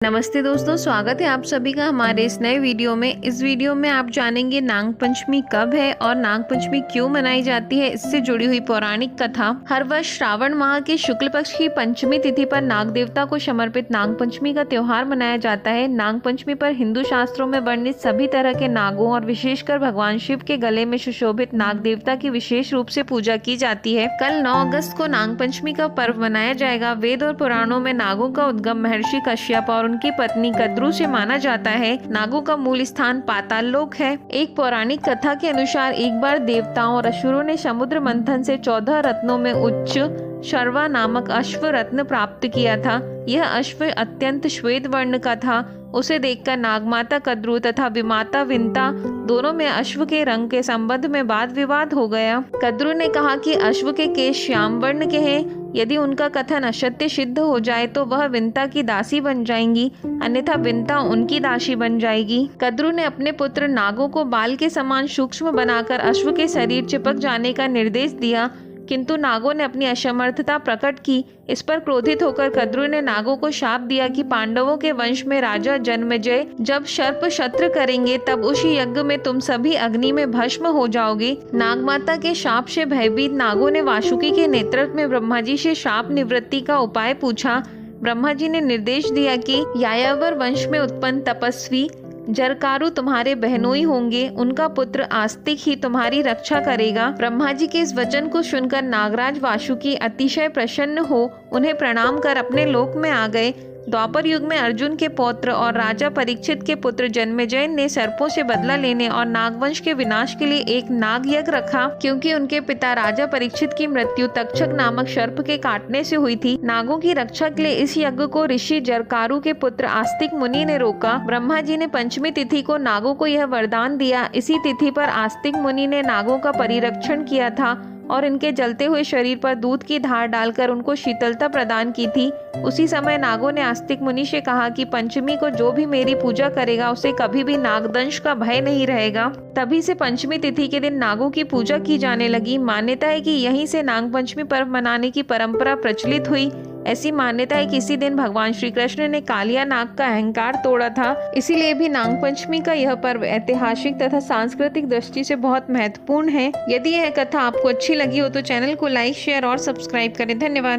नमस्ते दोस्तों, स्वागत है आप सभी का हमारे इस नए वीडियो में। इस वीडियो में आप जानेंगे नाग पंचमी कब है और नाग पंचमी क्यों मनाई जाती है, इससे जुड़ी हुई पौराणिक कथा। हर वर्ष श्रावण माह के शुक्ल पक्ष की पंचमी तिथि पर नाग देवता को समर्पित नाग पंचमी का त्योहार मनाया जाता है। नाग पंचमी पर हिंदू शास्त्रों में वर्णित सभी तरह के नागों और विशेषकर भगवान शिव के गले में सुशोभित नाग देवता की विशेष रूप से पूजा की जाती है। कल 9 अगस्त को नाग पंचमी का पर्व मनाया जाएगा। वेद और पुराणों में नागों का उद्गम महर्षि कश्यप और उनकी पत्नी कद्रू से माना जाता है। नागों का मूल स्थान पाताल लोक है। एक पौराणिक कथा के अनुसार एक बार देवताओं और असुरों ने समुद्र मंथन से 14 रत्नों में उच्च शर्वा नामक अश्व रत्न प्राप्त किया था। यह अश्व अत्यंत श्वेत वर्ण का था। उसे देखकर नागमाता कद्रू तथा विमाता विंता दोनों में अश्व के रंग के संबंध में वाद विवाद हो गया। कद्रू ने कहा कि अश्व के केश श्याम वर्ण के हैं। यदि उनका कथन असत्य सिद्ध हो जाए तो वह विंता की दासी बन जाएंगी, अन्यथा विंता उनकी दासी बन जाएगी। कद्रू ने अपने पुत्र नागों को बाल के समान सूक्ष्म बनाकर अश्व के शरीर चिपक जाने का निर्देश दिया, किंतु नागों ने अपनी असमर्थता प्रकट की। इस पर क्रोधित होकर कद्रू ने नागों को शाप दिया कि पांडवों के वंश में राजा जन्मेजय जब सर्प शस्त्र करेंगे तब उस यज्ञ में तुम सभी अग्नि में भस्म हो जाओगे। नागमाता के शाप से भयभीत नागों ने वासुकी के नेतृत्व में ब्रह्मा जी से शाप निवृत्ति का उपाय पूछा। ब्रह्मा जी ने निर्देश दिया कि यायावर वंश में उत्पन्न तपस्वी जरकारु तुम्हारे बहनोई होंगे, उनका पुत्र आस्तिक ही तुम्हारी रक्षा करेगा। ब्रह्मा जी के इस वचन को सुनकर नागराज वासुकी अतिशय प्रसन्न हो उन्हें प्रणाम कर अपने लोक में आ गए। द्वापर युग में अर्जुन के पौत्र और राजा परीक्षित के पुत्र जन्मेजय ने सर्पों से बदला लेने और नागवंश के विनाश के लिए एक नाग यज्ञ रखा। क्योंकि उनके पिता राजा परीक्षित की मृत्यु तक्षक नामक सर्प के काटने से हुई थी, नागों की रक्षा के लिए इस यज्ञ को ऋषि जरकारु के पुत्र आस्तिक मुनि ने रोका। ब्रह्मा जी ने पंचमी तिथि को नागों को यह वरदान दिया। इसी तिथि पर आस्तिक मुनि ने नागों का परिरक्षण किया था और इनके जलते हुए शरीर पर दूध की धार डालकर उनको शीतलता प्रदान की थी। उसी समय नागों ने आस्तिक मुनि से कहा कि पंचमी को जो भी मेरी पूजा करेगा उसे कभी भी नागदंश का भय नहीं रहेगा। तभी से पंचमी तिथि के दिन नागों की पूजा की जाने लगी। मान्यता है कि यहीं से नाग पंचमी पर्व मनाने की परंपरा प्रचलित हुई। ऐसी मान्यता है कि इसी दिन भगवान श्री कृष्ण ने कालिया नाग का अहंकार तोड़ा था। इसीलिए भी नाग पंचमी का यह पर्व ऐतिहासिक तथा सांस्कृतिक दृष्टि से बहुत महत्वपूर्ण है। यदि यह कथा आपको अच्छी लगी हो तो चैनल को लाइक, शेयर और सब्सक्राइब करें। धन्यवाद।